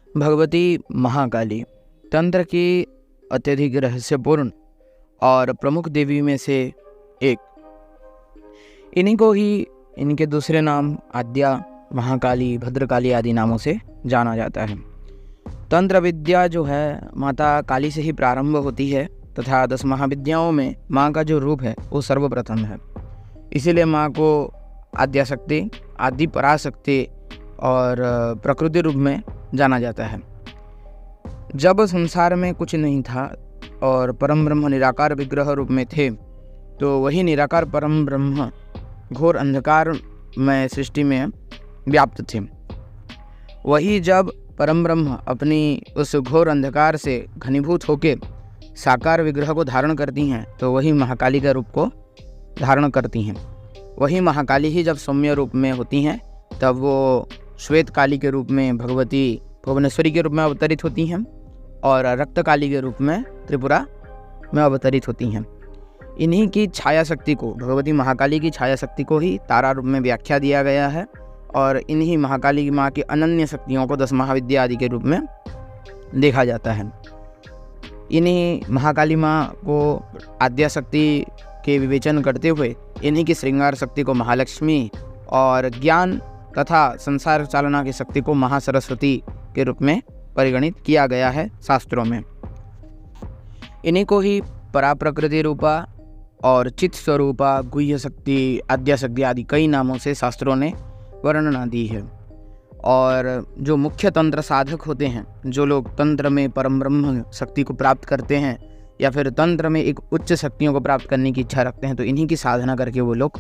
भगवती महाकाली तंत्र की अत्यधिक रहस्यपूर्ण और प्रमुख देवी में से एक। इन्हीं को ही इनके दूसरे नाम आद्या, महाकाली, भद्रकाली आदि नामों से जाना जाता है। तंत्र विद्या जो है माता काली से ही प्रारंभ होती है तथा 10 महाविद्याओं में माँ का जो रूप है वो सर्वप्रथम है। इसीलिए माँ को आद्याशक्ति, आदि पराशक्ति और प्रकृति रूप में जाना जाता है। जब संसार में कुछ नहीं था और परम ब्रह्म निराकार विग्रह रूप में थे, तो वही निराकार परम ब्रह्म घोर अंधकार में सृष्टि में व्याप्त थे। वही जब परम ब्रह्म अपनी उस घोर अंधकार से घनीभूत होकर साकार विग्रह को धारण करती हैं, तो वही महाकाली का रूप को धारण करती हैं। वही महाकाली ही जब सौम्य रूप में होती हैं, तब वो श्वेत काली के रूप में भगवती भुवनेश्वरी के रूप में अवतरित होती हैं और रक्त काली के रूप में त्रिपुरा में अवतरित होती हैं। इन्हीं की छाया शक्ति को, भगवती महाकाली की छाया शक्ति को ही तारा रूप में व्याख्या दिया गया है और इन्हीं महाकाली की माँ की अनन्य शक्तियों को 10 महाविद्या आदि के रूप में देखा जाता है। इन्हीं महाकाली माँ को आद्या शक्ति के विवेचन करते हुए इन्हीं की श्रृंगार शक्ति को महालक्ष्मी और ज्ञान तथा संसार चालना की शक्ति को महासरस्वती के रूप में परिगणित किया गया है शास्त्रों में। इन्हीं को ही पराप्रकृति रूपा और चित्त स्वरूपा, गुह्य शक्ति, आद्या शक्ति आदि कई नामों से शास्त्रों ने वर्णना दी है। और जो मुख्य तंत्र साधक होते हैं, जो लोग तंत्र में परम ब्रह्म शक्ति को प्राप्त करते हैं या फिर तंत्र में एक उच्च शक्तियों को प्राप्त करने की इच्छा रखते हैं, तो इन्हीं की साधना करके वो लोग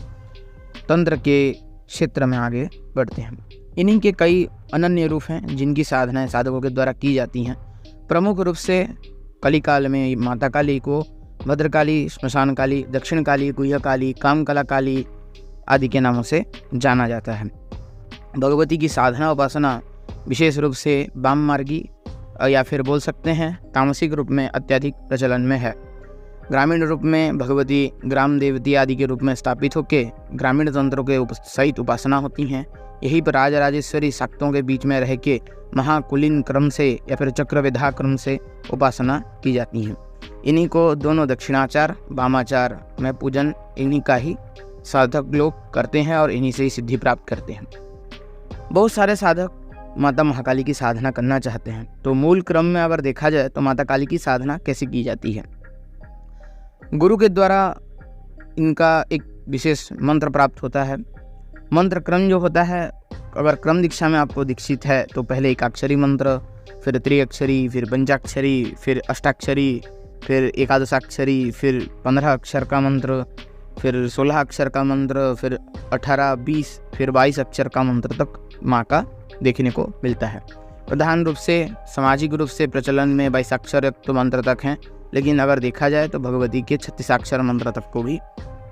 तंत्र के क्षेत्र में आगे बढ़ते हैं। इन्हीं के कई अनन्य रूप हैं जिनकी साधनाएं साधकों के द्वारा की जाती हैं। प्रमुख रूप से कलिकाल में माता काली को भद्रकाली, श्मशान काली, दक्षिण काली, गुह्य काली, कामकला काली आदि के नामों से जाना जाता है। भगवती की साधना उपासना विशेष रूप से वाम मार्गी या फिर बोल सकते हैं तामसिक रूप में अत्यधिक प्रचलन में है। ग्रामीण रूप में भगवती ग्राम देवती आदि के रूप में स्थापित होकर ग्रामीण तंत्रों के सहित उपासना होती हैं। यहीं पर राजराजेश्वरी शाक्तों के बीच में रह के महाकुलीन क्रम से या फिर चक्रविधा क्रम से उपासना की जाती है। इन्हीं को दोनों दक्षिणाचार, वामाचार में पूजन इन्हीं का ही साधक लोग करते हैं और इन्हीं से ही सिद्धि प्राप्त करते हैं। बहुत सारे साधक माता महाकाली की साधना करना चाहते हैं, तो मूल क्रम में अगर देखा जाए तो माता काली की साधना कैसे की जाती है। गुरु के द्वारा इनका एक विशेष मंत्र प्राप्त होता है। मंत्र क्रम जो होता है, अगर क्रम दीक्षा में आपको दीक्षित है तो पहले एकाक्षरी मंत्र, फिर त्रिअक्षरी, फिर पंचाक्षरी, फिर अष्टाक्षरी, फिर एकादशाक्षरी, फिर 15 अक्षर का मंत्र, फिर 16 अक्षर का मंत्र, फिर 18, 20, फिर 22 अक्षर का मंत्र तक माँ का देखने को मिलता है। प्रधान रूप से सामाजिक रूप से प्रचलन में 22 अक्षर युक्त मंत्र तक हैं, लेकिन अगर देखा जाए तो भगवती के 36 अक्षर मंत्र तक को भी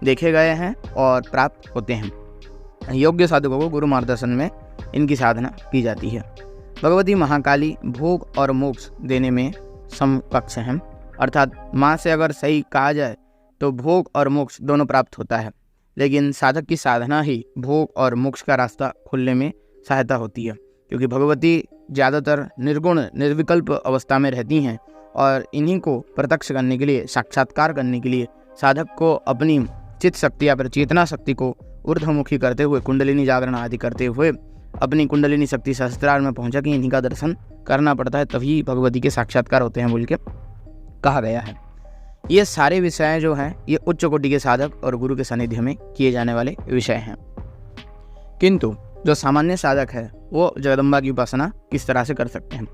देखे गए हैं और प्राप्त होते हैं। योग्य साधकों को गुरु मार्गदर्शन में इनकी साधना की जाती है। भगवती महाकाली भोग और मोक्ष देने में समकक्ष हैं, अर्थात माँ से अगर सही कहा जाए तो भोग और मोक्ष दोनों प्राप्त होता है, लेकिन साधक की साधना ही भोग और मोक्ष का रास्ता खोलने में सहायता होती है, क्योंकि भगवती ज़्यादातर निर्गुण निर्विकल्प अवस्था में रहती हैं और इन्हीं को प्रत्यक्ष करने के लिए, साक्षात्कार करने के लिए साधक को अपनी चित्त शक्ति या फिर चेतना शक्ति को ऊर्ध्वमुखी करते हुए, कुंडलिनी जागरण आदि करते हुए अपनी कुंडलिनी शक्ति सहस्त्रार में पहुँचा कि इन्हीं का दर्शन करना पड़ता है, तभी भगवती के साक्षात्कार होते हैं बोल के कहा गया है। ये सारे विषय जो हैं ये उच्च कोटि के साधक और गुरु के सानिध्य में किए जाने वाले विषय हैं। किंतु जो सामान्य साधक है वो जगदम्बा की उपासना किस तरह से कर सकते हैं।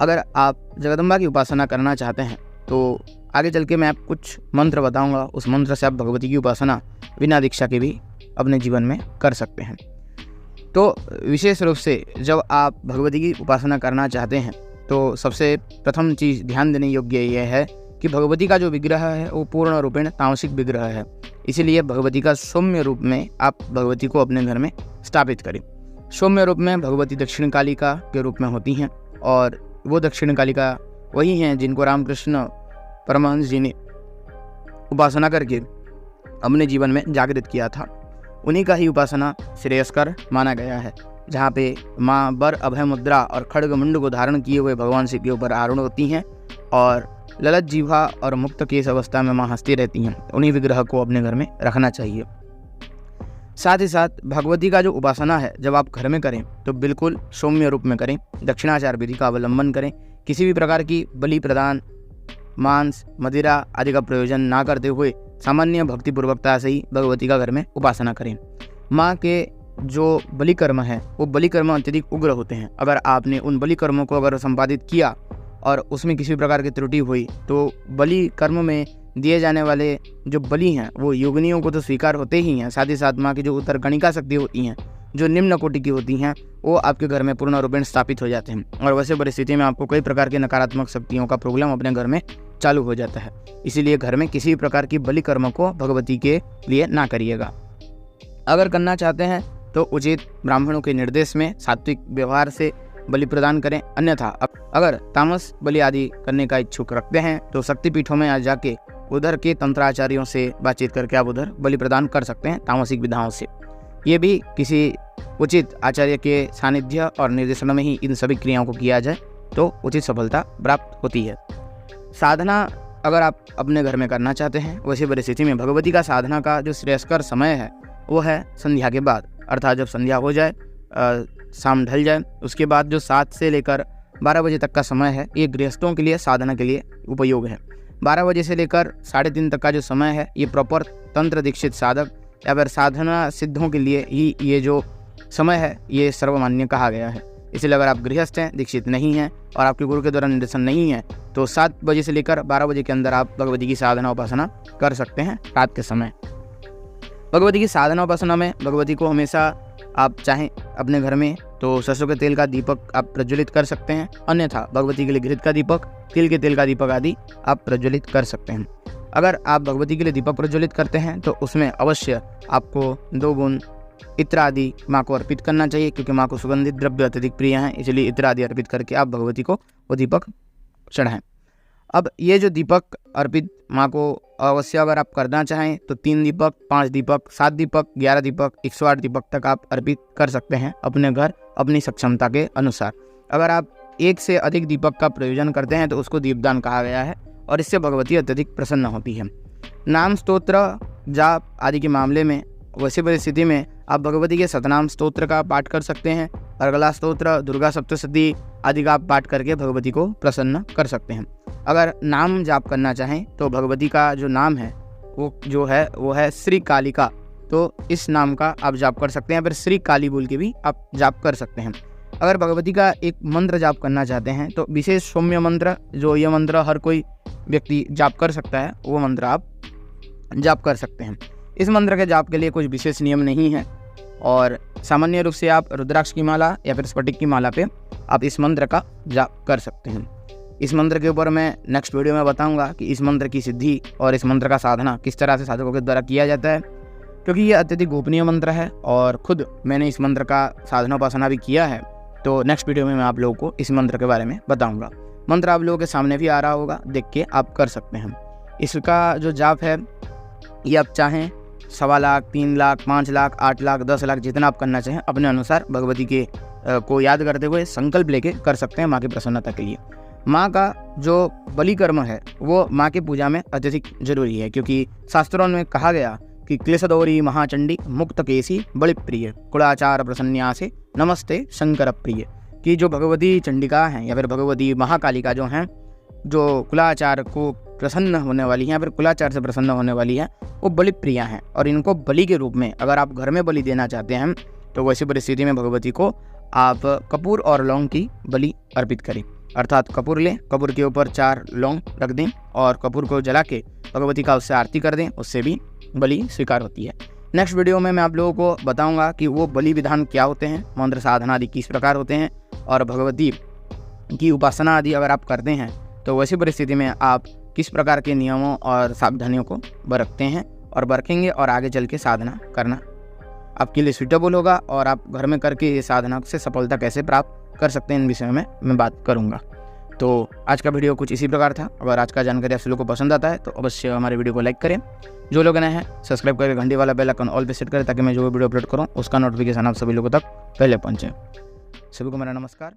अगर आप जगदम्बा की उपासना करना चाहते हैं तो आगे चल के मैं आपको कुछ मंत्र बताऊंगा, उस मंत्र से आप भगवती की उपासना बिना दीक्षा के भी अपने जीवन में कर सकते हैं। तो विशेष रूप से जब आप भगवती की उपासना करना चाहते हैं तो सबसे प्रथम चीज़ ध्यान देने योग्य यह है कि भगवती का जो विग्रह है वो पूर्ण रूपेण तामसिक विग्रह है। इसीलिए भगवती का सौम्य रूप में आप भगवती को अपने घर में स्थापित करें। सौम्य रूप में भगवती दक्षिण कालिका के रूप में होती हैं और वो दक्षिण कालिका वही हैं जिनको रामकृष्ण परमहंस जी ने उपासना करके अपने जीवन में जागृत किया था। उन्हीं का ही उपासना श्रेयस्कर माना गया है। जहाँ पे माँ बर अभय मुद्रा और खड्ग मुंड को धारण किए हुए भगवान शिव के ऊपर आरूढ़ होती हैं और ललत जीवा और मुक्त केश अवस्था में माँ हंसती रहती हैं। उन्हीं विग्रह को अपने घर में रखना चाहिए। साथ ही साथ भगवती का जो उपासना है जब आप घर में करें तो बिल्कुल सौम्य रूप में करें, दक्षिणाचार विधि का अवलंबन करें, किसी भी प्रकार की बलि प्रदान, मांस, मदिरा आदि का प्रयोजन ना करते हुए सामान्य भक्तिपूर्वकता से ही भगवती का घर में उपासना करें। माँ के जो बलि कर्म है वो बलि कर्म अत्यधिक उग्र होते हैं। अगर आपने उन बलि कर्मों को अगर संपादित किया और उसमें किसी प्रकार की त्रुटि हुई तो बलि कर्म में दिए जाने वाले जो बलि हैं वो योगिनियों को तो स्वीकार होते ही हैं, साथ ही साथ माँ की जो उत्तरगणिका शक्ति होती हैं जो निम्न कोटि की होती हैं वो आपके घर में पूर्ण रूपेण स्थापित हो जाते हैं और वैसे परिस्थिति में आपको कई प्रकार की नकारात्मक शक्तियों का प्रॉब्लम अपने घर में चालू हो जाता है। इसीलिए घर में किसी भी प्रकार की बलि कर्म को भगवती के लिए ना करिएगा। अगर करना चाहते हैं तो उचित ब्राह्मणों के निर्देश में सात्विक व्यवहार से बलि प्रदान करें, अन्यथा अगर तामस बलि आदि करने का इच्छुक रखते हैं तो शक्तिपीठों में आज जाके उधर के तंत्राचार्यों से बातचीत करके आप उधर बलि प्रदान कर सकते हैं तामसिक विधाओं से। ये भी किसी उचित आचार्य के सानिध्य और निर्देशन में ही इन सभी क्रियाओं को किया जाए तो उचित सफलता प्राप्त होती है। साधना अगर आप अपने घर में करना चाहते हैं वैसी परिस्थिति में भगवती का साधना का जो श्रेयस्कर समय है वो है संध्या के बाद, अर्थात जब संध्या हो जाए, शाम ढल जाए, उसके बाद जो 7 से लेकर 12 बजे तक का समय है ये गृहस्थों के लिए साधना के लिए उपयोग है। 12 बजे से लेकर 3:30 तक का जो समय है ये प्रॉपर तंत्र दीक्षित साधक या फिर साधना सिद्धों के लिए ही ये जो समय है ये सर्वमान्य कहा गया है। इसलिए अगर आप गृहस्थ हैं, दीक्षित नहीं हैं और आपके गुरु के द्वारा निर्देशन नहीं है तो 7 बजे से लेकर 12 बजे के अंदर आप भगवती की साधना उपासना कर सकते हैं रात के समय। भगवती की साधना उपासना में भगवती को हमेशा आप चाहें अपने घर में तो सरसों के तेल का दीपक आप प्रज्वलित कर सकते हैं, अन्यथा भगवती के लिए घृत का दीपक, तिल के तेल का दीपक आदि आप प्रज्वलित कर सकते हैं। अगर आप भगवती के लिए दीपक प्रज्वलित करते हैं तो उसमें अवश्य आपको 2 बूंद इत्र आदि माँ को अर्पित करना चाहिए, क्योंकि माँ को सुगंधित द्रव्य अत्यधिक प्रिय हैं, इसलिए इत्र आदि अर्पित करके आप भगवती को वो दीपक चढ़ाएं। अब ये जो दीपक अर्पित माँ को अवश्य अगर आप करना चाहें तो 3 दीपक, 5 दीपक, 7 दीपक, 11 दीपक, 108 दीपक तक आप अर्पित कर सकते हैं अपने घर अपनी सक्षमता के अनुसार। अगर आप 1 से अधिक दीपक का प्रयोजन करते हैं तो उसको दीपदान कहा गया है और इससे भगवती अत्यधिक प्रसन्न होती है। नाम स्तोत्र जाप आदि के मामले में वैसी परिस्थिति में आप भगवती के सतनाम स्तोत्र का पाठ कर सकते हैं, अर्गला स्तोत्र, दुर्गा सप्तशती आदि का आप पाठ करके भगवती को प्रसन्न कर सकते हैं। अगर नाम जाप करना चाहें तो भगवती का जो नाम है वो है श्री कालिका, तो इस नाम का आप जाप कर सकते हैं, फिर श्री काली बोल के भी आप जाप कर सकते हैं। अगर भगवती का एक मंत्र जाप करना चाहते हैं तो विशेष सौम्य मंत्र, जो ये मंत्र हर कोई व्यक्ति जाप कर सकता है, वो मंत्र आप जाप कर सकते हैं। इस मंत्र के जाप के लिए कुछ विशेष नियम नहीं है और सामान्य रूप से आप रुद्राक्ष की माला या फिर स्फटिक की माला पे आप इस मंत्र का जाप कर सकते हैं। इस मंत्र के ऊपर मैं नेक्स्ट वीडियो में बताऊंगा कि इस मंत्र की सिद्धि और इस मंत्र का साधना किस तरह से साधकों के द्वारा किया जाता है, क्योंकि ये अत्यधिक गोपनीय मंत्र है और खुद मैंने इस मंत्र का साधना उपासना भी किया है। तो नेक्स्ट वीडियो में मैं आप लोगों को इस मंत्र के बारे में बताऊंगा। मंत्र आप लोगों के सामने भी आ रहा होगा, देख के आप कर सकते हैं। इसका जो जाप है ये आप चाहें 1.25 लाख, 3 लाख, 5 लाख, 8 लाख, 10 लाख, जितना आप करना चाहें अपने अनुसार भगवती के को याद करते हुए संकल्प लेके कर सकते हैं माँ की प्रसन्नता के लिए। माँ का जो बलि कर्म है वो माँ की पूजा में अत्यधिक जरूरी है, क्योंकि शास्त्रों में कहा गया कि क्लेशदौरी महाचंडी मुक्त केसी बलि प्रिय कुलाचार प्रसन्या से नमस्ते शंकर प्रिय, कि जो भगवती चंडिका हैं या फिर भगवती महाकालिका जो हैं, जो कुलाचार को प्रसन्न होने वाली हैं या फिर कुलाचार से प्रसन्न होने वाली हैं, वो बलि प्रिया हैं और इनको बलि के रूप में अगर आप घर में बलि देना चाहते हैं तो वैसी परिस्थिति में भगवती को आप कपूर और लौंग की बलि अर्पित करें। अर्थात कपूर लें, कपूर के ऊपर 4 लौंग रख दें और कपूर को जला के भगवती का उससे आरती कर दें, उससे भी बलि स्वीकार होती है। नेक्स्ट वीडियो में मैं आप लोगों को बताऊंगा कि वो बलि विधान क्या होते हैं, मंत्र साधना आदि किस प्रकार होते हैं और भगवती की उपासना आदि अगर आप करते हैं तो वैसी परिस्थिति में आप किस प्रकार के नियमों और सावधानियों को बरतते हैं और बरतेंगे और आगे चल के साधना करना आपके लिए सूटेबल होगा और आप घर में करके ये साधना से सफलता कैसे प्राप्त कर सकते हैं इन विषयों में मैं बात करूंगा। तो आज का वीडियो कुछ इसी प्रकार था। अगर आज का जानकारी आप लोगों को पसंद आता है तो अवश्य हमारे वीडियो को लाइक करें, जो लोग नए हैं सब्सक्राइब करके घंटी वाला बेल आइकन ऑल पे सेट करें ताकि मैं जो वीडियो अपलोड करूँ उसका नोटिफिकेशन आप सभी लोगों तक पहले पहुँचे। सभी को मेरा नमस्कार।